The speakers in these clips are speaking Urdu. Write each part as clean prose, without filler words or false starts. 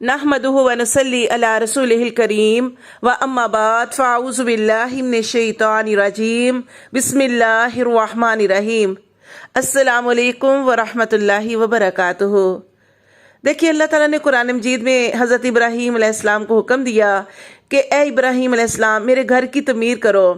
نحمدہ ونصلی علی رسولہ الکریم و اما بعد فاعوذ باللہ من الشیطان الرجیم بسم اللہ الرحمن الرحیم۔ السلام علیکم ورحمۃ اللہ وبرکاتہ۔ دیکھیے، اللہ تعالیٰ نے قرآن مجید میں حضرت ابراہیم علیہ السلام کو حکم دیا کہ اے ابراہیم علیہ السلام، میرے گھر کی تعمیر کرو۔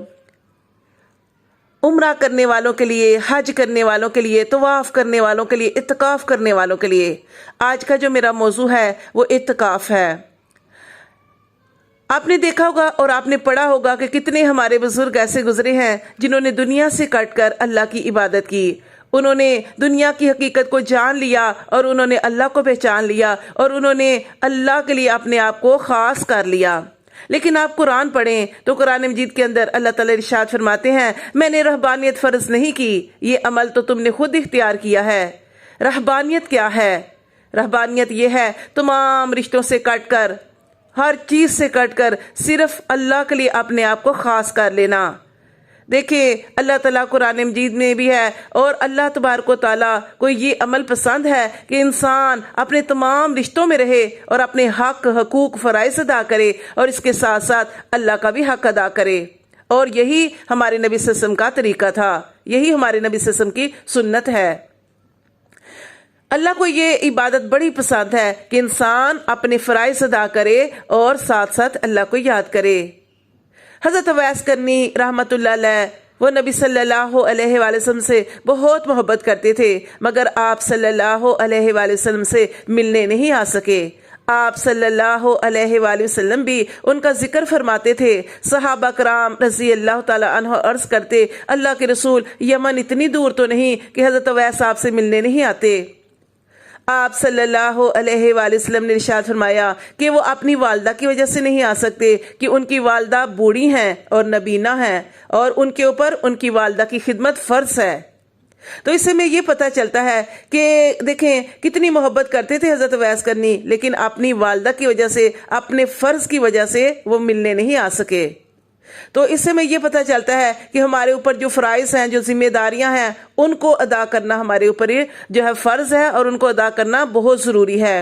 عمرہ کرنے والوں کے لیے، حج کرنے والوں کے لیے، طواف کرنے والوں کے لیے، اعتکاف کرنے والوں کے لیے۔ آج کا جو میرا موضوع ہے وہ اعتکاف ہے۔ آپ نے دیکھا ہوگا اور آپ نے پڑھا ہوگا کہ کتنے ہمارے بزرگ ایسے گزرے ہیں جنہوں نے دنیا سے کٹ کر اللہ کی عبادت کی۔ انہوں نے دنیا کی حقیقت کو جان لیا اور انہوں نے اللہ کو پہچان لیا اور انہوں نے اللہ کے لیے اپنے آپ کو خاص کر لیا۔ لیکن آپ قرآن پڑھیں تو قرآن مجید کے اندر اللہ تعالیٰ ارشاد فرماتے ہیں، میں نے رہبانیت فرض نہیں کی، یہ عمل تو تم نے خود اختیار کیا ہے۔ رہبانیت کیا ہے؟ رہبانیت یہ ہے تمام رشتوں سے کٹ کر، ہر چیز سے کٹ کر صرف اللہ کے لیے اپنے آپ کو خاص کر لینا۔ دیکھیں، اللہ تعالیٰ قرآن مجید میں بھی ہے اور اللہ تبارک و تعالیٰ کو یہ عمل پسند ہے کہ انسان اپنے تمام رشتوں میں رہے اور اپنے حق، حقوق، فرائض ادا کرے اور اس کے ساتھ ساتھ اللہ کا بھی حق ادا کرے۔ اور یہی ہمارے نبی صلی اللہ علیہ وسلم کا طریقہ تھا، یہی ہمارے نبی صلی اللہ علیہ وسلم کی سنت ہے۔ اللہ کو یہ عبادت بڑی پسند ہے کہ انسان اپنے فرائض ادا کرے اور ساتھ ساتھ اللہ کو یاد کرے۔ حضرت اویس کرنی رحمۃ اللہ علیہ، وہ نبی صلی اللہ علیہ وآلہ وسلم سے بہت محبت کرتے تھے، مگر آپ صلی اللہ علیہ وآلہ وسلم سے ملنے نہیں آ سکے۔ آپ صلی اللہ علیہ وآلہ وسلم بھی ان کا ذکر فرماتے تھے۔ صحابہ کرام رضی اللہ تعالیٰ عنہ عرض کرتے، اللہ کے رسول، یمن اتنی دور تو نہیں کہ حضرت اویس آپ سے ملنے نہیں آتے؟ آپ صلی اللہ علیہ وآلہ وسلم نے ارشاد فرمایا کہ وہ اپنی والدہ کی وجہ سے نہیں آ سکتے کہ ان کی والدہ بوڑھی ہیں اور نبینہ ہیں اور ان کے اوپر ان کی والدہ کی خدمت فرض ہے۔ تو اس سے میں یہ پتہ چلتا ہے کہ دیکھیں کتنی محبت کرتے تھے حضرت اویس کرنی، لیکن اپنی والدہ کی وجہ سے، اپنے فرض کی وجہ سے وہ ملنے نہیں آ سکے۔ تو اس سے میں یہ پتہ چلتا ہے کہ ہمارے اوپر جو فرائض ہیں، جو ذمہ داریاں ہیں، ان کو ادا کرنا ہمارے اوپر جو ہے فرض ہے اور ان کو ادا کرنا بہت ضروری ہے۔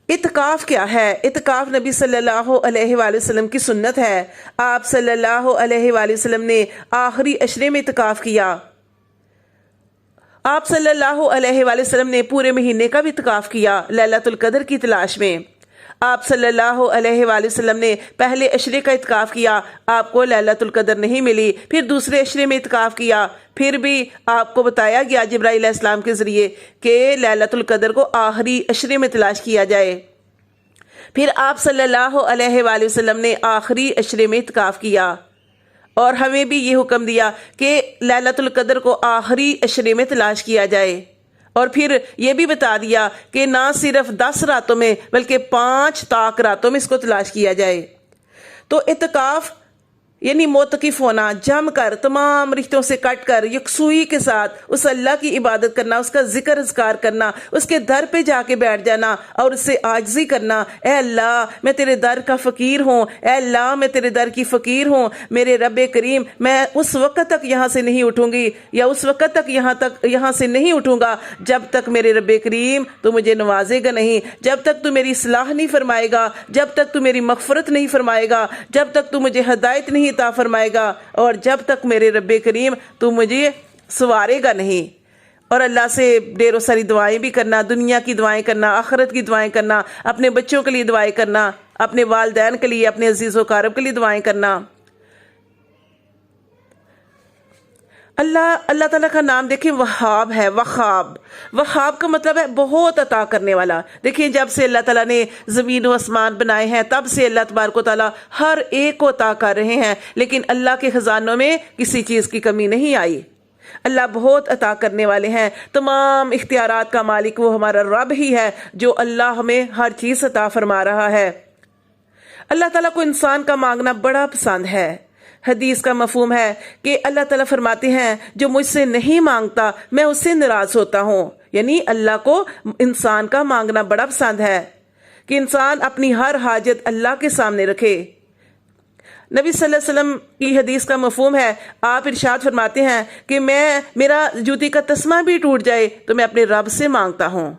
اعتکاف کیا ہے؟ اعتکاف نبی صلی اللہ علیہ وآلہ وسلم کی سنت ہے۔ آپ صلی اللہ علیہ وآلہ وسلم نے آخری عشرے میں اعتکاف کیا۔ آپ صلی اللہ علیہ وآلہ وسلم نے پورے مہینے کا بھی اعتکاف کیا لیلۃ القدر کی تلاش میں۔ آپ صلی اللہ علیہ وآلہ وسلم نے پہلے عشرے کا اعتکاف کیا، آپ کو لیلۃ القدر نہیں ملی، پھر دوسرے عشرے میں اعتکاف کیا، پھر بھی آپ کو بتایا گیا جبرائیل علیہ السلام کے ذریعے کہ لیلۃ القدر کو آخری عشرے میں تلاش کیا جائے۔ پھر آپ صلی اللہ علیہ وآلہ وسلم نے آخری عشرے میں اعتکاف کیا اور ہمیں بھی یہ حکم دیا کہ لیلۃ القدر کو آخری عشرے میں تلاش کیا جائے، اور پھر یہ بھی بتا دیا کہ نہ صرف 10 راتوں میں بلکہ 5 طاق راتوں میں اس کو تلاش کیا جائے۔ تو اعتکاف یعنی معتکف ہونا، جم کر تمام رشتوں سے کٹ کر یکسوئی کے ساتھ اس اللہ کی عبادت کرنا، اس کا ذکر اذکار کرنا، اس کے در پہ جا کے بیٹھ جانا اور اس سے عاجزی کرنا۔ اے اللہ، میں تیرے در کا فقیر ہوں، اے اللہ میں تیرے در کی فقیر ہوں، میرے رب کریم، میں اس وقت تک یہاں سے نہیں اٹھوں گی یا اس وقت تک یہاں سے نہیں اٹھوں گا جب تک میرے رب کریم تو مجھے نوازے گا نہیں، جب تک تو میری اصلاح نہیں فرمائے گا، جب تک تو میری مغفرت نہیں فرمائے گا، جب تک تو مجھے ہدایت نہیں عطا فرمائے گا، اور جب تک میرے رب کریم تو مجھے سوارے گا نہیں۔ اور اللہ سے ڈھیر و ساری دعائیں بھی کرنا، دنیا کی دعائیں کرنا، آخرت کی دعائیں کرنا، اپنے بچوں کے لیے دعائیں کرنا، اپنے والدین کے لیے، اپنے عزیز و اقارب کے لیے دعائیں کرنا۔ اللہ تعالیٰ کا نام دیکھیں وہاب ہے، وہاب کا مطلب ہے بہت عطا کرنے والا۔ دیکھیں جب سے اللہ تعالیٰ نے زمین و آسمان بنائے ہیں تب سے اللہ تبارک و تعالیٰ ہر ایک کو عطا کر رہے ہیں، لیکن اللہ کے خزانوں میں کسی چیز کی کمی نہیں آئی۔ اللہ بہت عطا کرنے والے ہیں، تمام اختیارات کا مالک وہ ہمارا رب ہی ہے جو اللہ ہمیں ہر چیز عطا فرما رہا ہے۔ اللہ تعالیٰ کو انسان کا مانگنا بڑا پسند ہے۔ حدیث کا مفہوم ہے کہ اللہ تعالیٰ فرماتے ہیں جو مجھ سے نہیں مانگتا میں اس سے ناراض ہوتا ہوں، یعنی اللہ کو انسان کا مانگنا بڑا پسند ہے کہ انسان اپنی ہر حاجت اللہ کے سامنے رکھے۔ نبی صلی اللہ علیہ وسلم کی حدیث کا مفہوم ہے، آپ ارشاد فرماتے ہیں کہ میرا جوتی کا تسمہ بھی ٹوٹ جائے تو میں اپنے رب سے مانگتا ہوں۔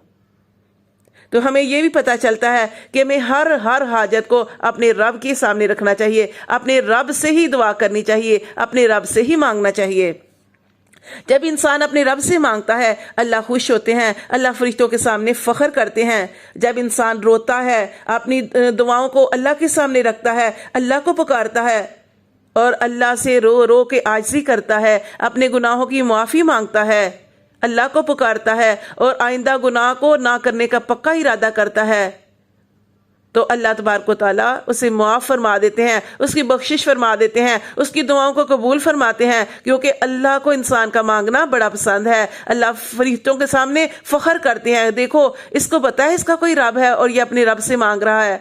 تو ہمیں یہ بھی پتہ چلتا ہے کہ ہمیں ہر حاجت کو اپنے رب کے سامنے رکھنا چاہیے، اپنے رب سے ہی دعا کرنی چاہیے، اپنے رب سے ہی مانگنا چاہیے۔ جب انسان اپنے رب سے مانگتا ہے اللہ خوش ہوتے ہیں، اللہ فرشتوں کے سامنے فخر کرتے ہیں۔ جب انسان روتا ہے، اپنی دعاؤں کو اللہ کے سامنے رکھتا ہے، اللہ کو پکارتا ہے اور اللہ سے رو رو کے عاجزی کرتا ہے، اپنے گناہوں کی معافی مانگتا ہے، اللہ کو پکارتا ہے اور آئندہ گناہ کو نہ کرنے کا پکا ارادہ کرتا ہے، تو اللہ تبارک و تعالیٰ اسے معاف فرما دیتے ہیں، اس کی بخشش فرما دیتے ہیں، اس کی دعاؤں کو قبول فرماتے ہیں، کیونکہ اللہ کو انسان کا مانگنا بڑا پسند ہے۔ اللہ فرشتوں کے سامنے فخر کرتے ہیں، دیکھو اس کو پتہ ہے اس کا کوئی رب ہے اور یہ اپنے رب سے مانگ رہا ہے۔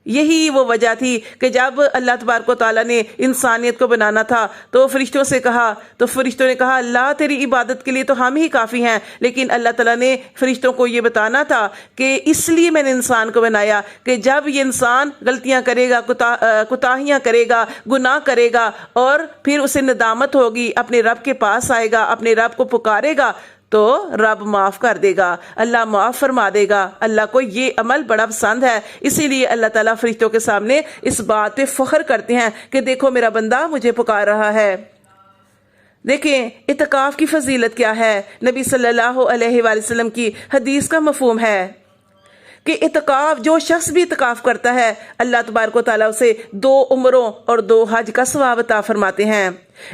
یہی وہ وجہ تھی کہ جب اللہ تبارک و تعالیٰ نے انسانیت کو بنانا تھا تو فرشتوں سے کہا، تو فرشتوں نے کہا اللہ تیری عبادت کے لیے تو ہم ہی کافی ہیں، لیکن اللہ تعالیٰ نے فرشتوں کو یہ بتانا تھا کہ اس لیے میں نے انسان کو بنایا کہ جب یہ انسان غلطیاں کرے گا، کوتاہیاں کرے گا، گناہ کرے گا اور پھر اسے ندامت ہوگی، اپنے رب کے پاس آئے گا، اپنے رب کو پکارے گا تو رب معاف کر دے گا، اللہ معاف فرما دے گا۔ اللہ کو یہ عمل بڑا پسند ہے، اسی لیے اللہ تعالیٰ فرشتوں کے سامنے اس بات پہ فخر کرتے ہیں کہ دیکھو میرا بندہ مجھے پکار رہا ہے۔ دیکھیں اعتکاف کی فضیلت کیا ہے۔ نبی صلی اللہ علیہ وآلہ وسلم کی حدیث کا مفہوم ہے کہ اعتکاف، جو شخص بھی اعتکاف کرتا ہے اللہ تبارک و تعالیٰ اسے 2 عمروں اور 2 حج کا ثواب عطا فرماتے ہیں۔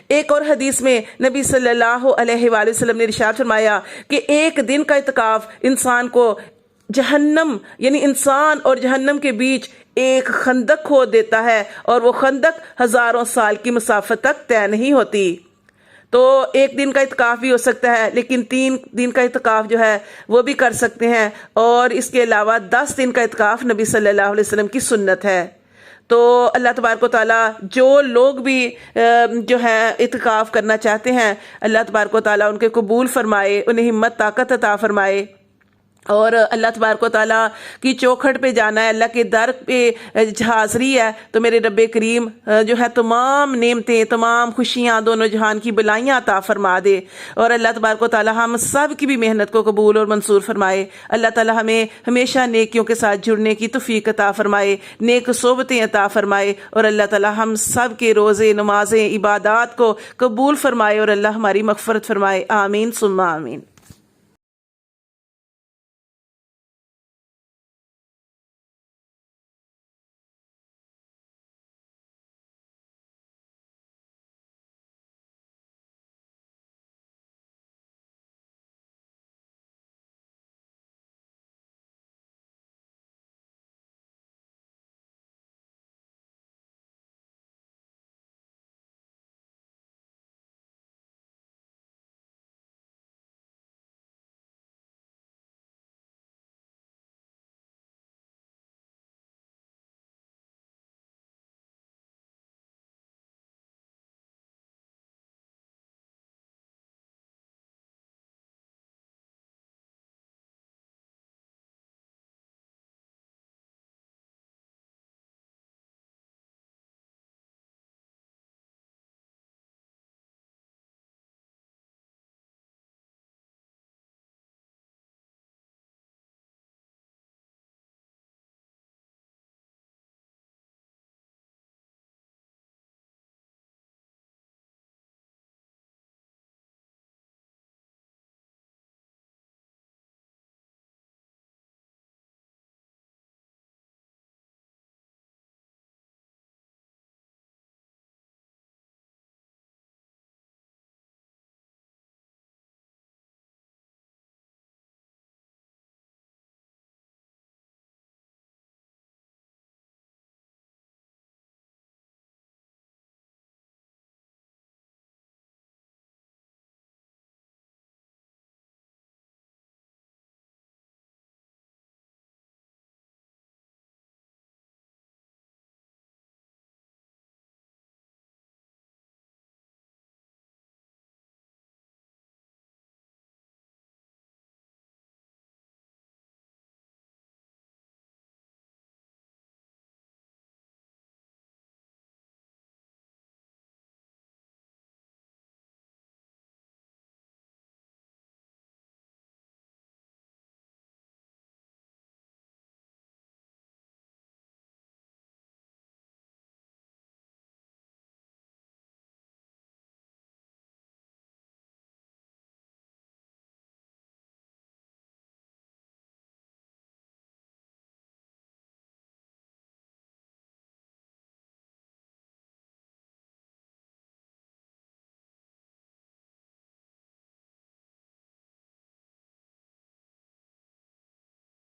ایک اور حدیث میں نبی صلی اللہ علیہ وآلہ وسلم نے ارشاد فرمایا کہ ایک دن کا اعتکاف انسان کو جہنم، یعنی انسان اور جہنم کے بیچ ایک خندق کھود دیتا ہے، اور وہ خندق ہزاروں سال کی مسافت تک طے نہیں ہوتی۔ تو ایک دن کا اعتکاف بھی ہو سکتا ہے، لیکن 3 دن کا اعتکاف جو ہے وہ بھی کر سکتے ہیں، اور اس کے علاوہ 10 دن کا اعتکاف نبی صلی اللہ علیہ وسلم کی سنت ہے۔ تو اللہ تبارک و تعالیٰ جو لوگ بھی جو ہے اعتکاف کرنا چاہتے ہیں اللہ تبارک و تعالیٰ ان کے قبول فرمائے، انہیں ہمت طاقت عطا فرمائے، اور اللہ تبارک و تعالیٰ کی چوکھٹ پہ جانا ہے، اللہ کے در پہ حاضری ہے، تو میرے رب کریم جو ہے تمام نعمتیں، تمام خوشیاں، دونوں جہان کی بلائیاں عطا فرما دے، اور اللہ تبارک و تعالیٰ ہم سب کی بھی محنت کو قبول اور منصور فرمائے۔ اللہ تعالیٰ ہمیں ہمیشہ نیکیوں کے ساتھ جڑنے کی توفیق عطا فرمائے، نیک صحبتیں عطا فرمائے، اور اللہ تعالیٰ ہم سب کے روزے، نمازیں، عبادات کو قبول فرمائے، اور اللہ ہماری مغفرت فرمائے۔ آمین ثم آمین۔